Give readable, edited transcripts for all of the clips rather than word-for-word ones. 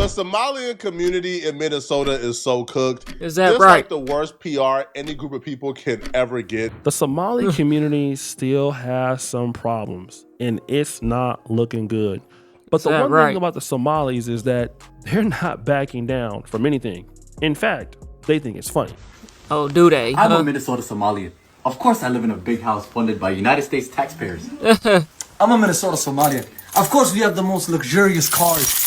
The Somalian community in Minnesota is so cooked. Is that This right? like the worst PR any group of people can ever get. The Somali community still has some problems, and it's not looking good. But the one thing about the Somalis is that they're not backing down from anything. In fact, they think it's funny. Oh, do they? I'm a Minnesota Somalian. Of course I live in a big house funded by United States taxpayers. I'm a Minnesota Somalian. Of course we have the most luxurious cars.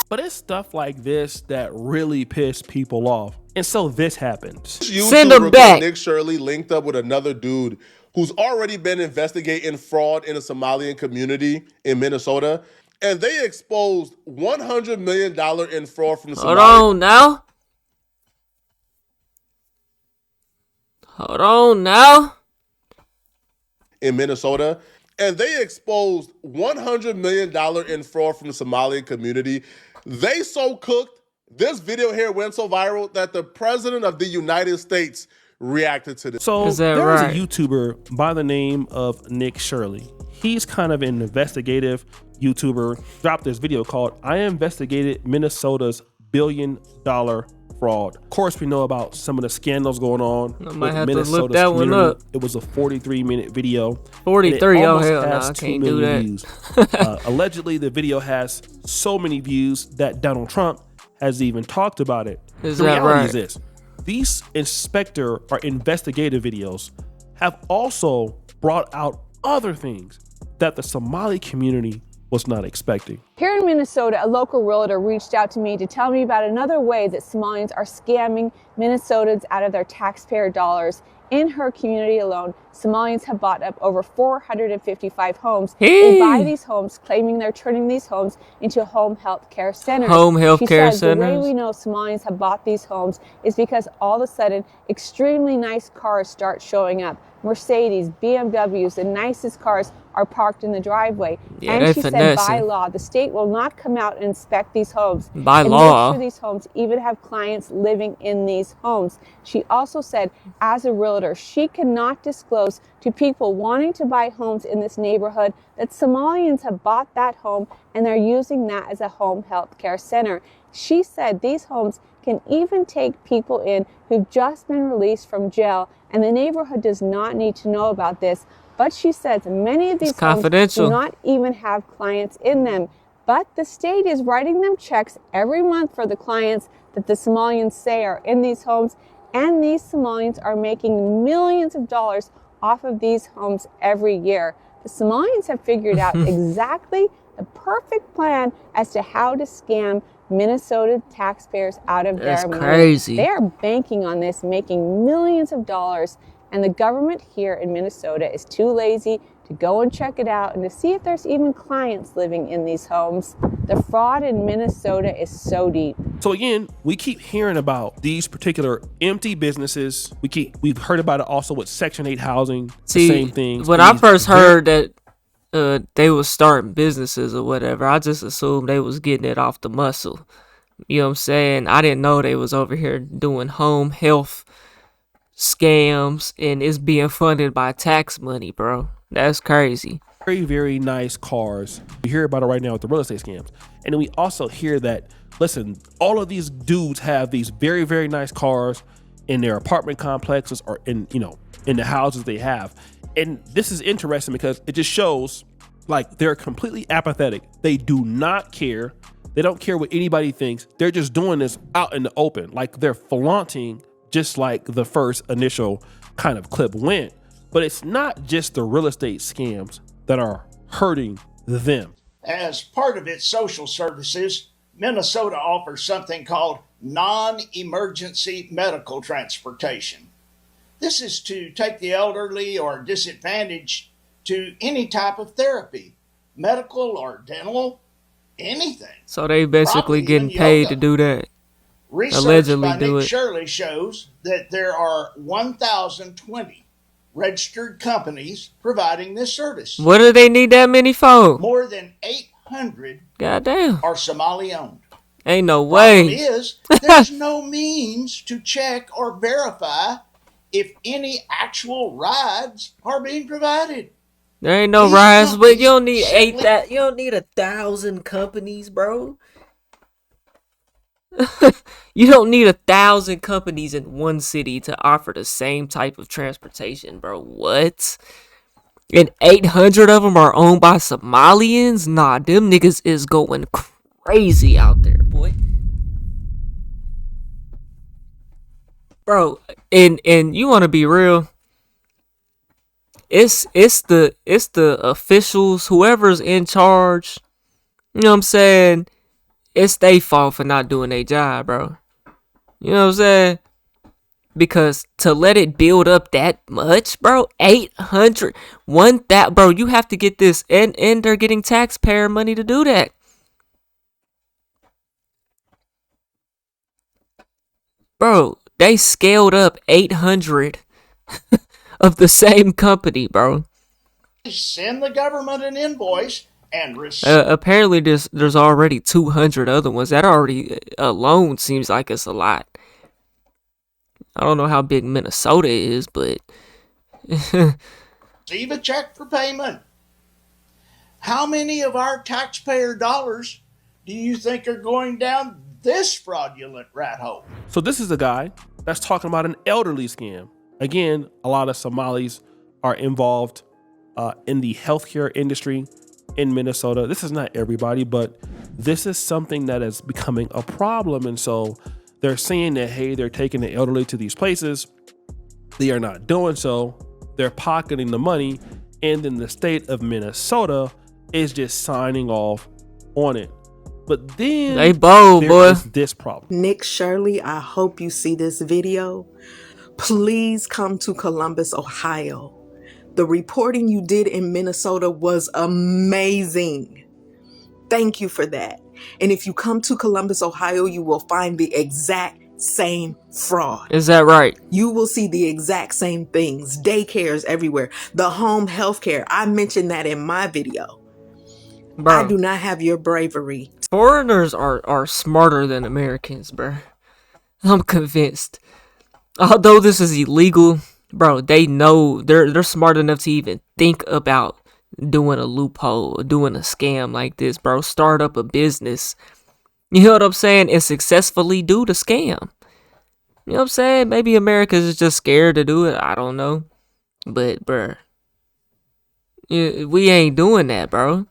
But it's stuff like this that really piss people off. And so this happens. Send them back. Nick Shirley linked up with another dude who's already been investigating fraud in the Somalian community in Minnesota. And they exposed $100 million in fraud from the Somali. Hold on now. In Minnesota. And they exposed $100 million in fraud from the Somalian community. They so cooked, this video here went so viral that the president of the United States reacted to this. So there's a YouTuber by the name of Nick Shirley. He's kind of an investigative YouTuber. Dropped this video called "I Investigated Minnesota's $1 billion fraud." Of course, we know about some of the scandals going on with Minnesota's community. It was a 43-minute video. 43? Oh, hell no, I can't do that. Views. Allegedly, the video has so many views that Donald Trump has even talked about it. Is the that reality right? is this. These inspector or investigative videos have also brought out other things that the Somali community was not expecting. Here in Minnesota, a local realtor reached out to me to tell me about another way that Somalians are scamming Minnesotans out of their taxpayer dollars. In her community alone, Somalians have bought up over 455 homes. They buy these homes, claiming they're turning these homes into home health care centers. Home health care centers. The way we know Somalians have bought these homes is because all of a sudden, extremely nice cars start showing up. Mercedes, BMWs, the nicest cars are parked in the driveway. Yeah, and she said by law, the state will not come out and inspect these homes. By law. Make sure these homes even have clients living in these homes. She also said, as a realtor, she cannot disclose to people wanting to buy homes in this neighborhood that Somalians have bought that home and they're using that as a home health care center. She said these homes can even take people in who've just been released from jail, and the neighborhood does not need to know about this. But she says many of these homes do not even have clients in them. But the state is writing them checks every month for the clients that the Somalians say are in these homes, and these Somalians are making millions of dollars off of these homes every year. The Somalians have figured out exactly the perfect plan as to how to scam Minnesota taxpayers out of their money. Crazy. They are banking on this, making millions of dollars, and the government here in Minnesota is too lazy to go and check it out and to see if there's even clients living in these homes. The fraud in Minnesota is so deep. So again, we keep hearing about these particular empty businesses. We've heard about it also with Section 8 housing. See, the same thing. When I first heard that they was starting businesses or whatever, I just assumed they was getting it off the muscle. You know what I'm saying? I didn't know they was over here doing home health scams and it's being funded by tax money, bro. That's crazy. Very, very nice cars. We hear about it right now with the real estate scams. And then we also hear that, listen, all of these dudes have these very, very nice cars in their apartment complexes or in the houses they have. And this is interesting because it just shows like they're completely apathetic. They do not care. They don't care what anybody thinks. They're just doing this out in the open. Like they're flaunting, just like the first initial kind of clip went. But it's not just the real estate scams that are hurting them. As part of its social services, Minnesota offers something called non-emergency medical transportation. This is to take the elderly or disadvantaged to any type of therapy, medical or dental, anything. So they basically getting paid to do that. Research Allegedly by Nick Shirley shows that there are 1,020 registered companies providing this service. What do they need that many for? More than 800 Goddamn. are Somali owned. Ain't no way. Problem is, there's no means to check or verify if any actual rides are being provided. There ain't no rides, but you don't need 1,000 companies, bro. You don't need 1,000 companies in one city to offer the same type of transportation, bro. What? And 800 of them are owned by Somalians? Nah, them niggas is going crazy out there, boy. Bro, and you want to be real? It's the officials, whoever's in charge. You know what I'm saying? It's their fault for not doing their job, bro. You know what I'm saying? Because to let it build up that much, bro, 800, bro, you have to get this, and they're getting taxpayer money to do that. Bro, they scaled up 800 of the same company, bro. Send the government an invoice and receive. Apparently there's already 200 other ones. That already alone seems like it's a lot. I don't know how big Minnesota is, but Receive a check for payment. How many of our taxpayer dollars do you think are going down this fraudulent rat hole? So this is a guy that's talking about an elderly scam. Again, a lot of Somalis are involved in the healthcare industry in Minnesota. This is not everybody, but this is something that is becoming a problem. And so they're saying that, hey, they're taking the elderly to these places. They are not doing so. They're pocketing the money. And then the state of Minnesota is just signing off on it. But then they bold, there boy. is this problem. Nick Shirley, I hope you see this video. Please come to Columbus, Ohio. The reporting you did in Minnesota was amazing. Thank you for that. And if you come to Columbus, Ohio, you will find the exact same fraud. Is that right? You will see the exact same things. Daycares everywhere. The home health care. I mentioned that in my video. Bro, I do not have your bravery. foreigners are smarter than Americans, bro. I'm convinced. Although this is illegal, bro, they know they're smart enough to even think about doing a loophole, doing a scam like this, bro. Start up a business. You know what I'm saying? And successfully do the scam. You know what I'm saying? Maybe America's just scared to do it. I don't know. But, bro, we ain't doing that, bro.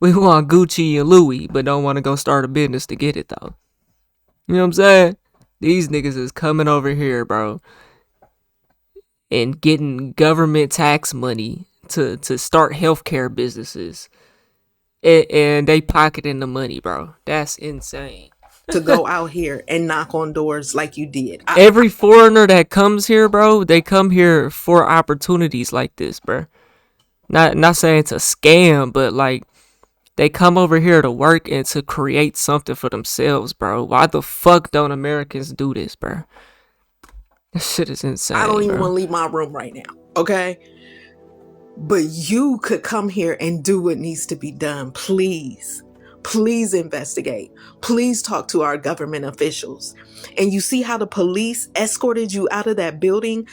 We want Gucci and Louis, but don't want to go start a business to get it, though. You know what I'm saying? These niggas is coming over here, bro, and getting government tax money to start healthcare businesses. And they pocketing the money, bro. That's insane. To go out here and knock on doors like you did. Every foreigner that comes here, bro, they come here for opportunities like this, bro. Not saying it's a scam, but like they come over here to work and to create something for themselves, bro. Why the fuck don't Americans do this, bro? This shit is insane. I don't even bro. want to leave my room right now, okay? But you could come here and do what needs to be done. Please. Please investigate. Please talk to our government officials. And you see how the police escorted you out of that building?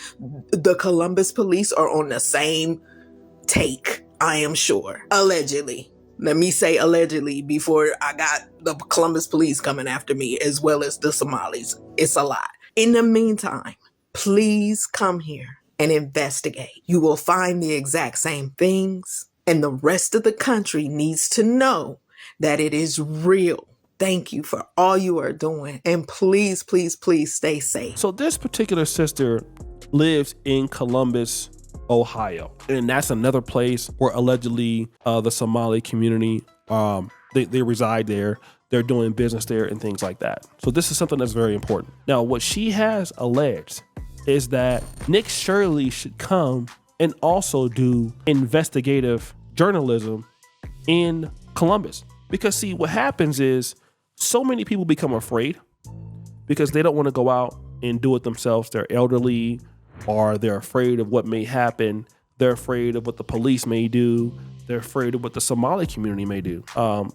The Columbus police are on the same take, I am sure. Allegedly. Let me say allegedly before I got the Columbus police coming after me, as well as the Somalis. It's a lot. In the meantime, please come here and investigate. You will find the exact same things, and the rest of the country needs to know that it is real. Thank you for all you are doing. And please, please, please stay safe. So this particular sister lives in Columbus, Ohio, and that's another place where allegedly the Somali community they reside there. They're doing business there and things like that. So this is something that's very important. Now, what she has alleged is that Nick Shirley should come and also do investigative journalism in Columbus. Because see, what happens is so many people become afraid because they don't want to go out and do it themselves. They're elderly, or they're afraid of what may happen. They're afraid of what the police may do. They're afraid of what the Somali community may do.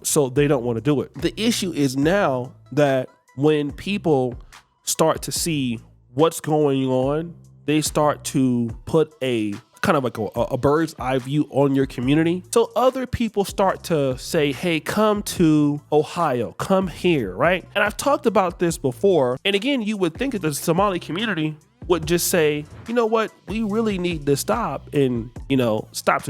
So they don't want to do it. The issue is now that when people start to see what's going on, they start to put a kind of like a bird's eye view on your community. So other people start to say, hey, come to Ohio, come here, right? And I've talked about this before. And again, you would think that the Somali community would just say, you know what, we really need to stop and, stop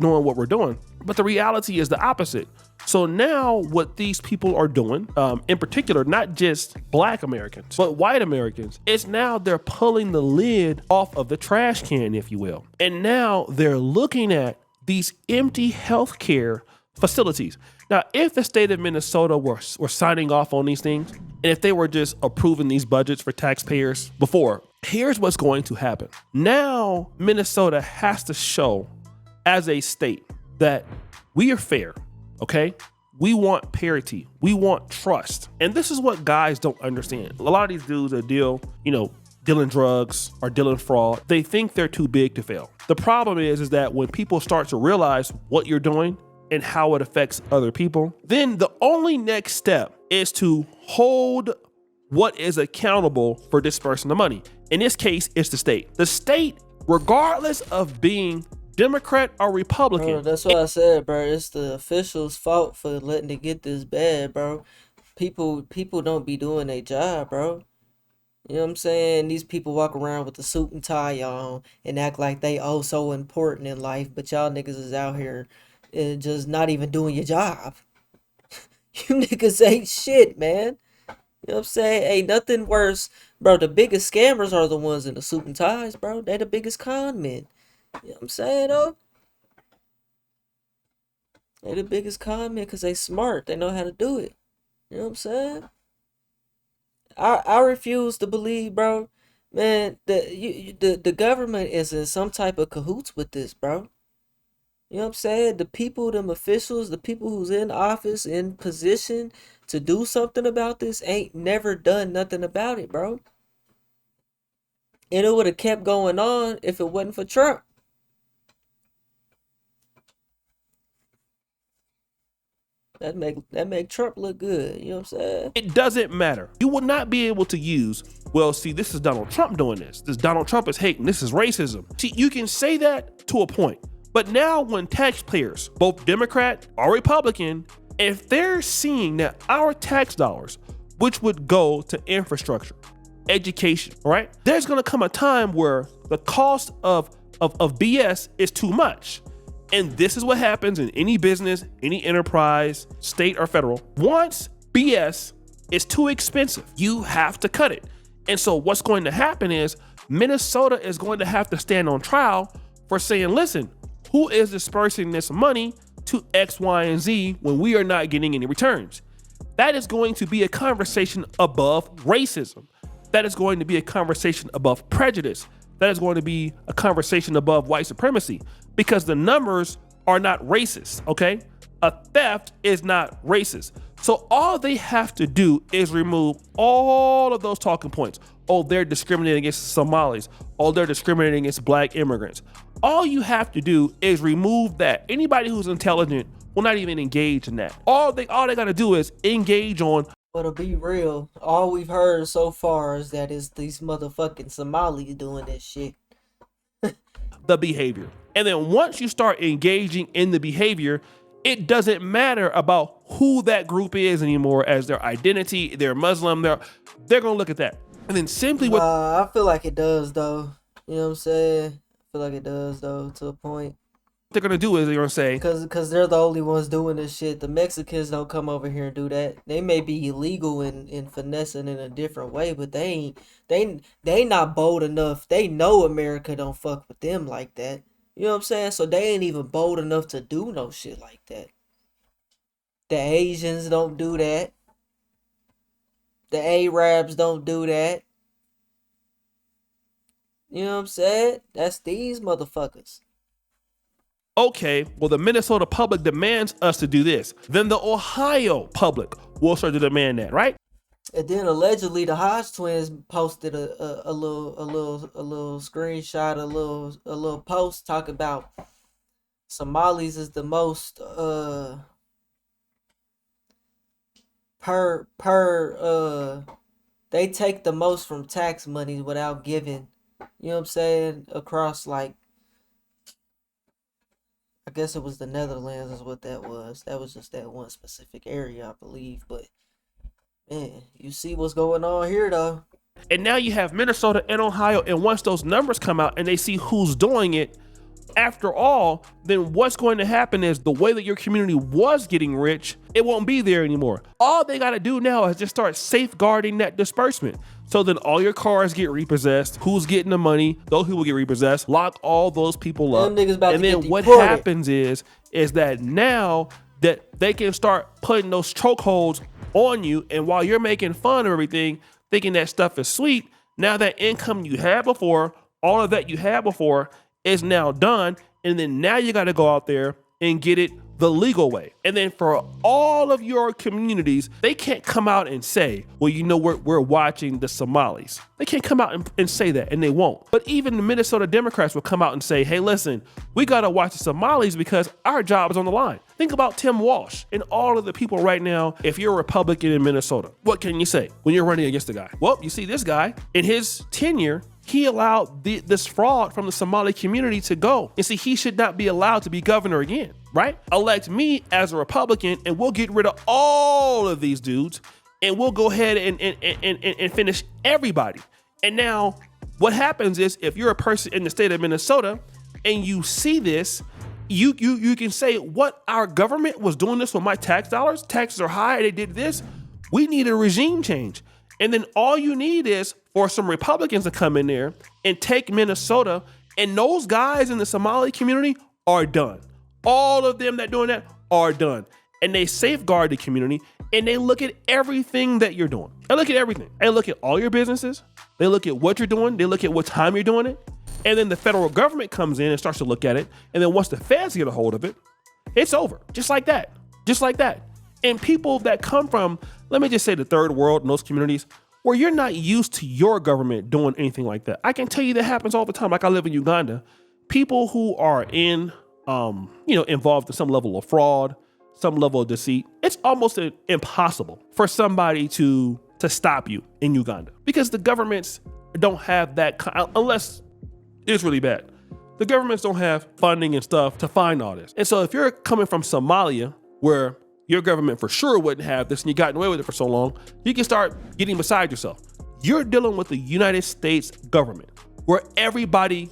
doing what we're doing. But the reality is the opposite. So now what these people are doing, in particular, not just Black Americans, but white Americans, is now they're pulling the lid off of the trash can, if you will. And now they're looking at these empty healthcare facilities. Now, if the state of Minnesota were signing off on these things, and if they were just approving these budgets for taxpayers before, here's what's going to happen. Now, Minnesota has to show as a state that we are fair, okay? We want parity. We want trust. And this is what guys don't understand. A lot of these dudes that dealing drugs or dealing fraud, they think they're too big to fail. The problem is that when people start to realize what you're doing and how it affects other people, then the only next step is to hold what is accountable for dispersing the money. In this case, it's the state. The state, regardless of being Democrat or Republican. Bro, that's what I said, bro. It's the officials' fault for letting it get this bad, bro. People don't be doing their job, bro. You know what I'm saying? These people walk around with the suit and tie on and act like they so important in life, but y'all niggas is out here just not even doing your job. You niggas ain't shit, man. You know what I'm saying? Ain't nothing worse. Bro, the biggest scammers are the ones in the suit and ties, bro. They the biggest con men. You know what I'm saying, though? They the biggest con men because they smart. They know how to do it. You know what I'm saying? I refuse to believe, bro. Man, the government is in some type of cahoots with this, bro. You know what I'm saying? The people, them officials, the people who's in office, in position to do something about this ain't never done nothing about it, bro. And it would have kept going on if it wasn't for Trump. That make Trump look good. You know what I'm saying? It doesn't matter. You will not be able to use, well, see, this is Donald Trump doing this. This Donald Trump is hating. This is racism. See, you can say that to a point. But now when taxpayers, both Democrat or Republican, if they're seeing that our tax dollars, which would go to infrastructure, education, right? There's going to come a time where the cost of BS is too much. And this is what happens in any business, any enterprise, state or federal. Once BS is too expensive, you have to cut it. And so what's going to happen is Minnesota is going to have to stand on trial for saying, listen, who is dispersing this money to X, Y, and Z when we are not getting any returns? That is going to be a conversation above racism. That is going to be a conversation above prejudice. That is going to be a conversation above white supremacy, because the numbers are not racist, okay? A theft is not racist. So all they have to do is remove all of those talking points. Oh, they're discriminating against Somalis. Oh, they're discriminating against Black immigrants. All you have to do is remove that. Anybody who's intelligent will not even engage in that. All they gotta do is engage on. But to be real, all we've heard so far is that it's these motherfucking Somalis doing this shit. The behavior. And then once you start engaging in the behavior, it doesn't matter about who that group is anymore as their identity, they're Muslim, they're gonna look at that. And then simply what I feel like it does though. You know what I'm saying? I feel like it does though, to a point. they're gonna do is they're gonna say, Cause they're the only ones doing this shit. The Mexicans don't come over here and do that. They may be illegal and finessing in a different way, but they not bold enough. They know America don't fuck with them like that. You know what I'm saying? So they ain't even bold enough to do no shit like that. The Asians don't do that. The Arabs don't do that. You know what I'm saying? That's these motherfuckers. okay, well, the Minnesota public demands us to do this. Then the Ohio public will start to demand that, right? And then allegedly the Hodge twins posted a little screenshot, a little post talking about Somalis is the most they take the most from tax money without giving, you know what I'm saying, across like guess it was the Netherlands is what that was. That was just that one specific area, I believe. But man, you see what's going on here, though. And now you have Minnesota and Ohio, and once those numbers come out and they see who's doing it, after all, then what's going to happen is the way that your community was getting rich, it won't be there anymore. All they got to do now is just start safeguarding that disbursement. So then all your cars get repossessed. Who's getting the money? Those people get repossessed. Lock all those people up. Them niggas about and to then get what deported. happens is that now that they can start putting those chokeholds on you, and while you're making fun of everything, thinking that stuff is sweet, now that income you had before, all of that you had before is now done. And then now you got to go out there and get it the legal way. And then for all of your communities, they can't come out and say, well, you know, we're watching the Somalis. They can't come out and say that, and they won't. But even the Minnesota Democrats will come out and say, hey, listen, we got to watch the Somalis because our job is on the line. Think about Tim Walsh and all of the people right now. If you're a Republican in Minnesota, what can you say when you're running against the guy? Well, you see this guy in his tenure, he allowed this fraud from the Somali community to go. And see, he should not be allowed to be governor again, right? Elect me as a Republican and we'll get rid of all of these dudes and we'll go ahead and finish everybody. And now what happens is if you're a person in the state of Minnesota and you see this, you can say, what, our government was doing this with my tax dollars? Taxes are high, they did this. We need a regime change. And then all you need is for some Republicans to come in there and take Minnesota, and those guys in the Somali community are done. All of them that doing that are done. And they safeguard the community, and they look at everything that you're doing. They look at everything. They look at all your businesses. They look at what you're doing. They look at what time you're doing it. And then the federal government comes in and starts to look at it. And then once the feds get a hold of it, it's over. Just like that. Just like that. And people that come from, let me just say, the third world and those communities where you're not used to your government doing anything like that. I can tell you that happens all the time. Like I live in Uganda. People who are involved in some level of fraud, some level of deceit, it's almost impossible for somebody to stop you in Uganda because the governments don't have that, unless it's really bad. The governments don't have funding and stuff to find all this. And so if you're coming from Somalia, where your government for sure wouldn't have this and you gotten away with it for so long, you can start getting beside yourself. You're dealing with the United States government where everybody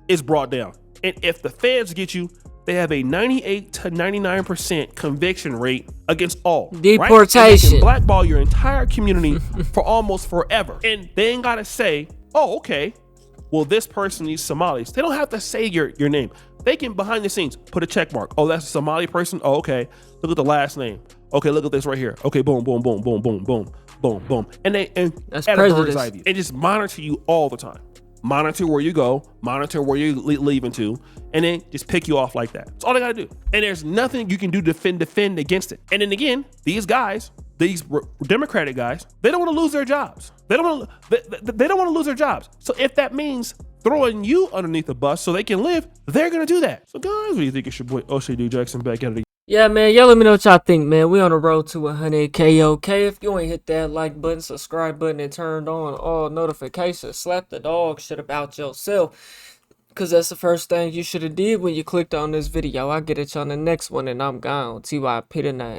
is brought down. And if the feds get you, they have a 98 to 99% conviction rate against all. Deportation. Right? They can blackball your entire community for almost forever. And they ain't got to say, oh, okay, well, this person, these Somalis, they don't have to say your name. They can, behind the scenes, put a check mark. Oh, that's a Somali person? Oh, okay. Look at the last name. Okay, look at this right here. Okay, boom, boom, boom, boom, boom, boom, boom, boom. And that's at a bird's prejudice. eye view. And just monitor you all the time. Monitor where you go, monitor where you're leaving to, and then just pick you off like that. That's all they gotta do. And there's nothing you can do to defend against it. And then again, these guys, these Democratic guys, they don't want to lose their jobs. They don't want to lose their jobs. So if that means throwing you underneath the bus so they can live, they're gonna do that. So guys, what do you think? It's your boy O'Shea D Jackson back at it again. Yeah, man, y'all let me know what y'all think, man. We on the road to 100K, okay? If you ain't hit that like button, subscribe button, and turned on all notifications, slap the dog shit about yourself, because that's the first thing you should have did when you clicked on this video. I'll get at you on the next one, and I'm gone. TYP the name.